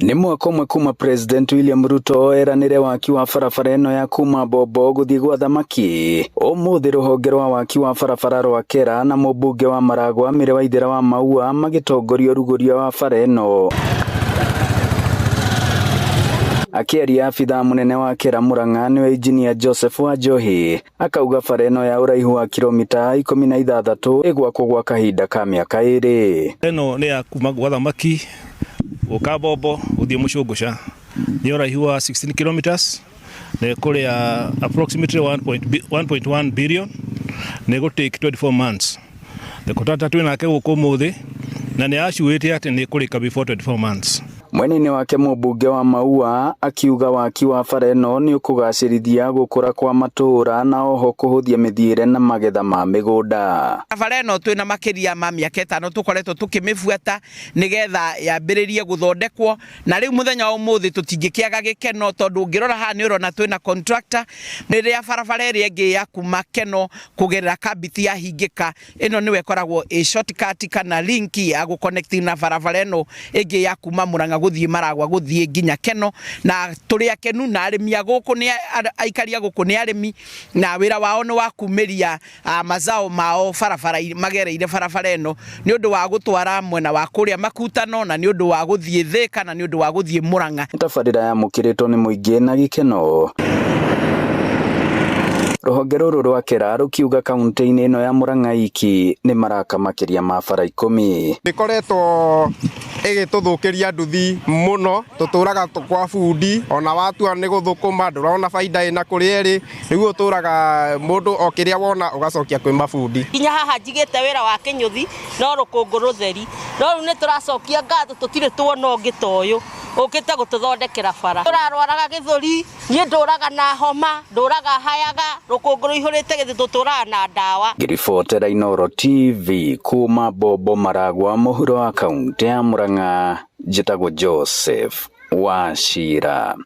Ni mwaka umwe kuma President William Ruto eranire waki wa barabara ino ya kuma Bobo guthii gwa thamaki. Umuthi ruhonge rwa waki wa barabara rwa Kera na mubunge wa Maragwa Mire Waithera wa Maua magitongoria ruguria wa bara ino. Akiaria afitha munene wa Kera Murang'a niwe Engineer Joseph Wanjohi akauga bara ino ya uraihu wa kilomita 16 igwakwo gwa kahinda ka miaka 2. Ino ni ya kuma gwa thamaki uka Bobo uthie Mucungusha ni uraihu wa 16 kilometers ne kuri approximately 1.1 billion ne go take 24 months ne kotata twina ke guku muthi na ni ashuite ati ni kurika before 24 months. Mwenene wake mubunge wa Maua akiuga waki wa bara ino ni ukugacirithia gukura kwa matura na oho kuhuthia mithiire na magetha ma migunda. Bara ino twina makiria ma miaka 5 tukoretwo tukimifuata nigetha yambiririe guthondekwo na riu muthenya umuthi tutingikiaga gikeno tondu ngirora ha ni urona twina contractor niria barabara iri ingi ya kuma Keno kugerera Kabiti ya hingika ino niwe koragwo shortcut kana link ya guconnect na barabara ino ingi ya kuma Murang'a guthii Maragwa guthii nginya Keno na turi akenu na arimi aguku ni aikaria guku ni arimi na wira wao ni wa kumiria mazao mao barabara magereire barabara ino ni undu wa gutwara mwena wa kuria Makutano na ni undu wa guthii Thika na ni undu wa guthii Murang'a. Tabarira ya mukiritwo ni muingi na gikeno. Ruhonge ruru rwa Kera rukiuga kaunti-ini ino ya Murang'a iki ni maraka makiria ma bara 10. Nikoretwo igituthukiria nduthi muno tuturaga kwa fundi ona watua ni guthukuma ndurona faida ina kuri eri riu uturaga mundu okiria wona ugacokia kwi mafundi kinya haha njigite wira wa kinyuthi no rukungu rutheri no ru ni turacokia ngatho tutire tuona ungi toyo ukite gututhondekera bara turarwaraga githuri ni nduraga na homa nduraga hayaga rukungu ruihurite githi tuturaga na ndawa. Ngiribotera Inooro TV kuma Bobo Maragwa muhuro wa kaunti ya Murang'a njitagwo Joseph Wachira.